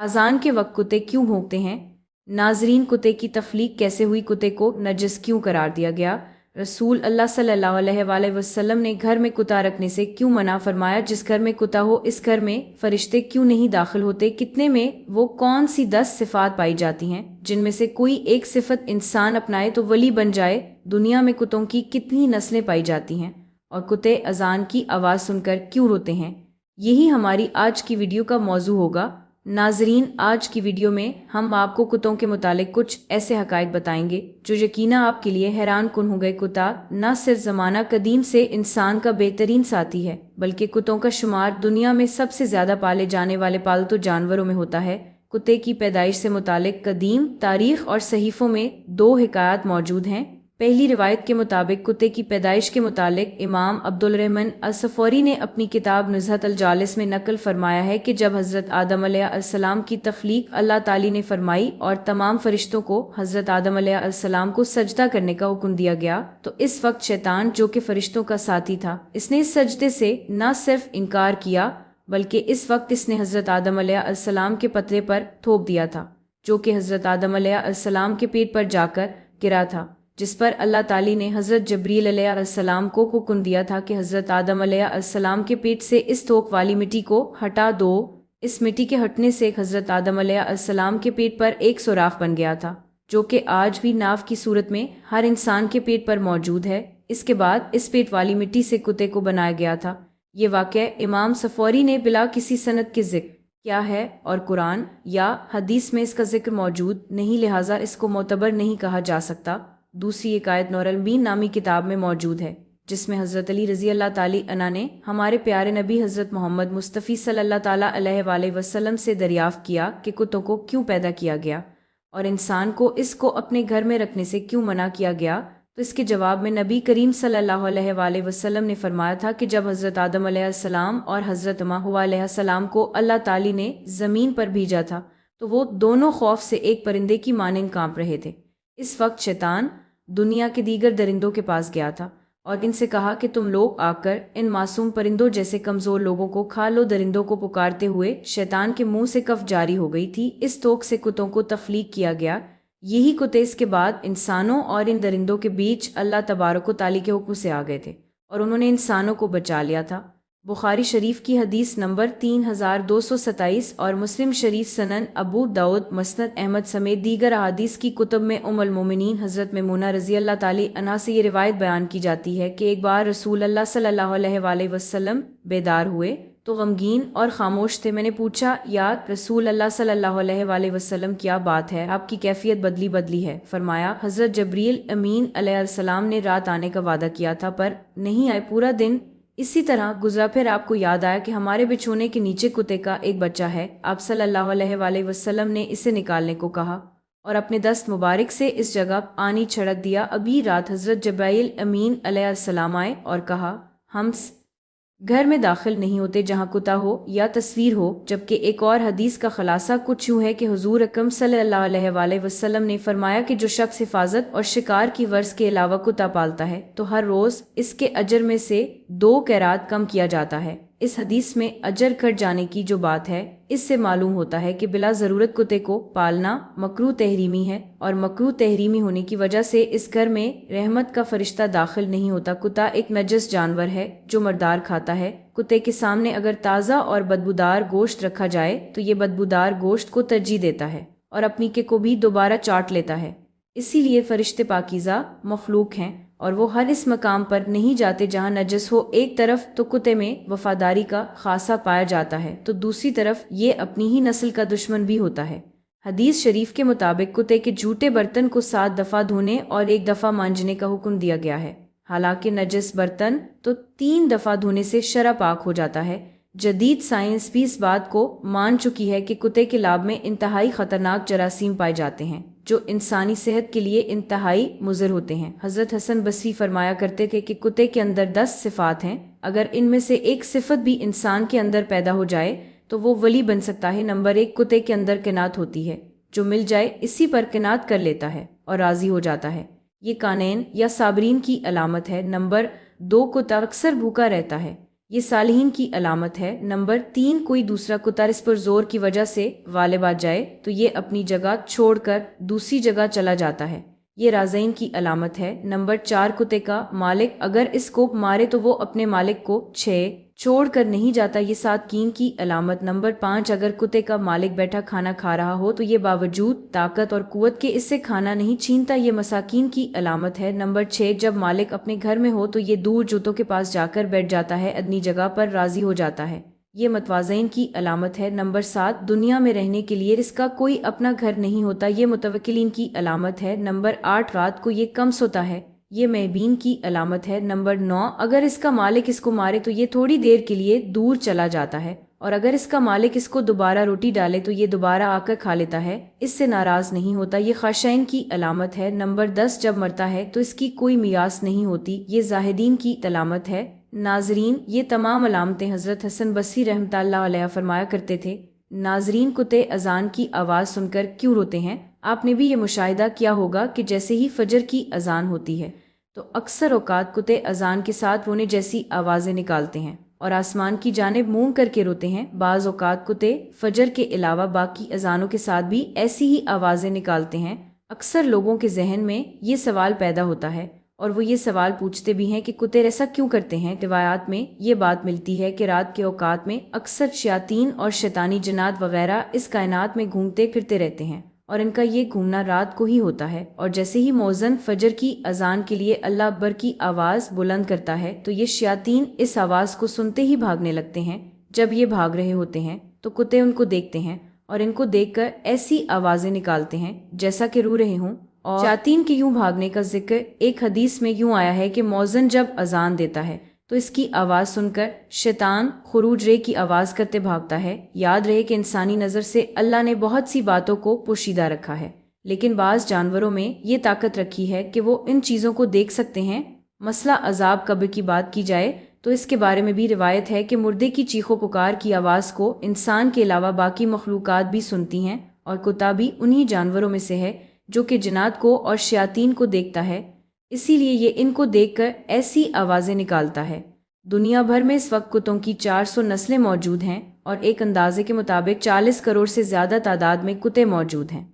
अजान के वक्त कुत्ते क्यों भौंकते हैं? नाजरीन, कुत्ते की तख्लीक कैसे हुई? कुत्ते को नजस क्यों करार दिया गया? रसूल अल्लाह सल्लल्लाहु अलैहि वसल्लम ने घर में कुत्ता रखने से क्यों मना फरमाया? जिस घर में कुत्ता हो इस घर में फरिश्ते क्यों नहीं दाखिल होते? कितने में वो कौन सी 10 सिफात पाई जाती हैं जिनमें से कोई एक सिफत इंसान अपनाए तो वली बन जाए? दुनिया में कुत्तों की कितनी नस्लें पाई जाती हैं और कुत्ते अजान की आवाज़ सुनकर क्यों रोते हैं? यही हमारी आज की वीडियो का मौजू होगा। नाजरीन, आज की वीडियो में हम आपको कुत्तों के मुतालिक कुछ ऐसे हकायक बताएंगे जो यकीना आपके लिए हैरान कुन हो गए। कुत्ता न सिर्फ ज़माना कदीम से इंसान का बेहतरीन साथी है, बल्कि कुत्तों का शुमार दुनिया में सबसे ज़्यादा पाले जाने वाले पालतू जानवरों में होता है। कुत्ते की पैदाइश से मुतालिक कदीम तारीख और सहीफ़ों में दो हिकायत मौजूद हैं। पहली रिवायत के मुताबिक कुत्ते की पैदाइश के मुतालिक इमाम अब्दुल रहमान अल-सफ़री ने अपनी किताब नुज़हत अल-जालिस में नकल फरमाया है कि जब हज़रत आदम अलैहिस्सलाम की तख्लीक अल्लाह ताली ने फरमाई और तमाम फरिश्तों को हज़रत आदम अलैहिस्सलाम को सजदा करने का हुक्म दिया गया, तो इस वक्त शैतान, जो कि फरिश्तों का साथी था, इसने इस सजदे से न सिर्फ इनकार किया बल्कि इस वक्त इसने हज़रत आदम अलैहिस्सलाम के पतरे पर थोप दिया था, जो कि हज़रत आदम अलैहिस्सलाम के पेट पर जाकर गिरा था, जिस पर अल्लाह ताली ने हज़रत जबरील अलैहिस्सलाम को हुक्म दिया था कि हज़रत आदम अलैहिस्सलाम के पेट से इस तोक वाली मिट्टी को हटा दो। इस मिट्टी के हटने से हज़रत आदम अलैहिस्सलाम के पेट पर एक सुराख बन गया था, जो कि आज भी नाव की सूरत में हर इंसान के पेट पर मौजूद है। इसके बाद इस पेट वाली मिट्टी से कुत्ते को बनाया गया था। ये वाक़या इमाम सफ़री ने बिला किसी सनद के ज़िक्र क्या है और कुरान या हदीस में इसका जिक्र मौजूद नहीं, लिहाजा इसको मोतबर नहीं कहा जा सकता। दूसरी एक आयत नूरुल-बीन नामी किताब में मौजूद है, जिसमें हज़रत अली रज़ी अल्लाह ताली अन्हु ने हमारे प्यारे नबी हज़रत मोहम्मद मुस्तफ़ी सल्लल्लाहु ताला अलैहि वसल्लम से दरियाफ़्त किया कि कुत्तों को क्यों पैदा किया गया और इंसान को इसको अपने घर में रखने से क्यों मना किया गया। तो इसके जवाब में नबी करीम सल्लल्लाहु अलैहि वसल्लम ने फरमाया था कि जब हज़रत आदम अलैहिस्सलाम और हज़रत हव्वा अलैहिस्सलाम को अल्लाह ताली ने ज़मीन पर भेजा था, तो वो दोनों खौफ से एक परिंदे की मानिंद कांप रहे थे। इस वक्त शैतान दुनिया के दीगर दरिंदों के पास गया था और इनसे कहा कि तुम लोग आकर इन मासूम परिंदों जैसे कमज़ोर लोगों को खा लो। दरिंदों को पुकारते हुए शैतान के मुंह से कफ जारी हो गई थी। इस तोक से कुत्तों को तख्लीक किया गया। यही कुत्ते इसके बाद इंसानों और इन दरिंदों के बीच अल्लाह तबारक व ताली के हुक्म से आ गए थे और उन्होंने इंसानों को बचा लिया था। बुखारी शरीफ की हदीस नंबर 3227 और मुस्लिम शरीफ सनन अबू दाऊद मसनद अहमद समेत दीगर अहादीस की कुतुब में उम्मुल मोमिनीन हज़रत मैमूना रज़ी अल्लाह ताली अन्हा से ये रिवायत बयान की जाती है कि एक बार रसूल अल्लाह सल्लल्लाहु अलैहि वसल्लम बेदार हुए तो गमगीन और खामोश थे। मैंने पूछा, या रसूल अल्लाह सल्लल्लाहु अलैहि वसल्लम, क्या बात है, आपकी कैफियत बदली बदली है? फरमाया, हज़रत जबरील अमीन अलैहिस्सलाम ने रात आने का वादा किया था पर नहीं आए। पूरा दिन इसी तरह गुजरा, फिर आपको याद आया कि हमारे बिछोने के नीचे कुत्ते का एक बच्चा है। आप सल्लल्लाहु अलैहि वसल्लम ने इसे निकालने को कहा और अपने दस्त मुबारक से इस जगह पानी छिड़क दिया। अभी रात हज़रत जब्राइल अमीन अलैहिस्सलाम आए और कहा, हम घर में दाखिल नहीं होते जहाँ कुत्ता हो या तस्वीर हो। जबकि एक और हदीस का खुलासा कुछ यूँ है कि हुजूर अकरम सल्लल्लाहु अलैहि वसल्लम ने फरमाया कि जो शख्स हिफाजत और शिकार की वर्ज के अलावा कुत्ता पालता है तो हर रोज़ इसके अजर में से 2 कैरात कम किया जाता है। इस हदीस में अजर कट जाने की जो बात है, इससे मालूम होता है कि बिला ज़रूरत कुत्ते को पालना मकरूह तहरीमी है और मकरूह तहरीमी होने की वजह से इस घर में रहमत का फरिश्ता दाखिल नहीं होता। कुत्ता एक नजस जानवर है जो मर्दार खाता है। कुत्ते के सामने अगर ताज़ा और बदबूदार गोश्त रखा जाए तो ये बदबूदार गोश्त को तरजीह देता है और अपनी के को भी दोबारा चाट लेता है। इसीलिए फरिश्ते पाकीज़ा मखलूक हैं और वो हर इस मकाम पर नहीं जाते जहाँ नजस हो। एक तरफ तो कुत्ते में वफादारी का खासा पाया जाता है तो दूसरी तरफ ये अपनी ही नस्ल का दुश्मन भी होता है। हदीस शरीफ के मुताबिक कुत्ते के झूठे बर्तन को 7 दफ़ा धोने और 1 दफ़ा मांजने का हुक्म दिया गया है। हालांकि नजस बर्तन तो 3 दफ़ा धोने से शरा पाक हो जाता है। जदीद साइंस भी इस बात को मान चुकी है कि कुत्ते के लाब में इंतहाई खतरनाक जरासीम पाए जाते हैं जो इंसानी सेहत के लिए इंतहाई मुज़र होते हैं। हज़रत हसन बसरी फरमाया करते थे कि कुत्ते के अंदर 10 सिफात हैं, अगर इनमें से एक सिफत भी इंसान के अंदर पैदा हो जाए तो वो वली बन सकता है। नंबर 1, कुत्ते के अंदर किनात होती है, जो मिल जाए इसी पर किनात कर लेता है और राज़ी हो जाता है। ये कानैन या साबरीन की अलामत है। नंबर 2, कुत्ता अक्सर भूखा रहता है, یہ صالحین کی علامت ہے۔ نمبر 3، کوئی دوسرا کتا اس پر زور کی وجہ سے غالب آ جائے تو یہ اپنی جگہ چھوڑ کر دوسری جگہ چلا جاتا ہے، یہ رازئین کی علامت ہے۔ نمبر 4، کتے کا مالک اگر اس کو مارے تو وہ اپنے مالک کو چھوڑ کر نہیں جاتا، یہ صادقین کی علامت۔ نمبر 5، اگر کتے کا مالک بیٹھا کھانا کھا رہا ہو تو یہ باوجود طاقت اور قوت کے اس سے کھانا نہیں چھینتا، یہ مساکین کی علامت ہے۔ نمبر 6، جب مالک اپنے گھر میں ہو تو یہ دور جوتوں کے پاس جا کر بیٹھ جاتا ہے، ادنی جگہ پر راضی ہو جاتا ہے، یہ متوازین کی علامت ہے۔ نمبر 7، دنیا میں رہنے کے لیے اس کا کوئی اپنا گھر نہیں ہوتا، یہ متوکلین کی علامت ہے۔ نمبر 8، رات کو یہ کم سوتا ہے، یہ محبین کی علامت ہے۔ نمبر 9، اگر اس کا مالک اس کو مارے تو یہ تھوڑی دیر کے لیے دور چلا جاتا ہے، اور اگر اس کا مالک اس کو دوبارہ روٹی ڈالے تو یہ دوبارہ آ کر کھا لیتا ہے، اس سے ناراض نہیں ہوتا، یہ خاشعین کی علامت ہے۔ نمبر 10، جب مرتا ہے تو اس کی کوئی میراث نہیں ہوتی، یہ زاہدین کی علامت ہے۔ ناظرین، یہ تمام علامتیں حضرت حسن بصری رحمۃ اللہ علیہ فرمایا کرتے تھے، ناظرین، کتے اذان کی آواز سن کر کیوں روتے ہیں؟ آپ نے بھی یہ مشاہدہ کیا ہوگا کہ جیسے ہی فجر کی اذان ہوتی ہے تو اکثر اوقات کتے اذان کے ساتھ رونے جیسی آوازیں نکالتے ہیں اور آسمان کی جانب منہ کر کے روتے ہیں۔ بعض اوقات کتے فجر کے علاوہ باقی اذانوں کے ساتھ بھی ایسی ہی آوازیں نکالتے ہیں۔ اکثر لوگوں کے ذہن میں یہ سوال پیدا ہوتا ہے اور وہ یہ سوال پوچھتے بھی ہیں کہ کتے ایسا کیوں کرتے ہیں۔ روایات میں یہ بات ملتی ہے کہ رات کے اوقات میں اکثر شیاطین اور شیطانی جنات وغیرہ اس کائنات میں گھومتے پھرتے رہتے ہیں اور ان کا یہ گھومنا رات کو ہی ہوتا ہے، اور جیسے ہی مؤذن فجر کی اذان کے لیے اللہ اکبر کی آواز بلند کرتا ہے تو یہ شیاطین اس آواز کو سنتے ہی بھاگنے لگتے ہیں۔ جب یہ بھاگ رہے ہوتے ہیں تو کتے ان کو دیکھتے ہیں اور ان کو دیکھ کر ایسی آوازیں نکالتے ہیں جیسا کہ رو رہے ہوں، اور شیاطین کے یوں بھاگنے کا ذکر ایک حدیث میں یوں آیا ہے کہ مؤذن جب اذان دیتا ہے تو اس کی آواز سن کر شیطان خروج رے کی آواز کرتے بھاگتا ہے۔ یاد رہے کہ انسانی نظر سے اللہ نے بہت سی باتوں کو پوشیدہ رکھا ہے، لیکن بعض جانوروں میں یہ طاقت رکھی ہے کہ وہ ان چیزوں کو دیکھ سکتے ہیں۔ مسئلہ عذاب قبر کی بات کی جائے تو اس کے بارے میں بھی روایت ہے کہ مردے کی چیخ و پکار کی آواز کو انسان کے علاوہ باقی مخلوقات بھی سنتی ہیں، اور کتا بھی انہی جانوروں میں سے ہے جو کہ جنات کو اور شیاطین کو دیکھتا ہے، اسی لیے یہ ان کو دیکھ کر ایسی آوازیں نکالتا ہے۔ دنیا بھر میں اس وقت کتوں کی 400 نسلیں موجود ہیں اور ایک اندازے کے مطابق 40 کروڑ سے زیادہ تعداد میں کتے موجود ہیں۔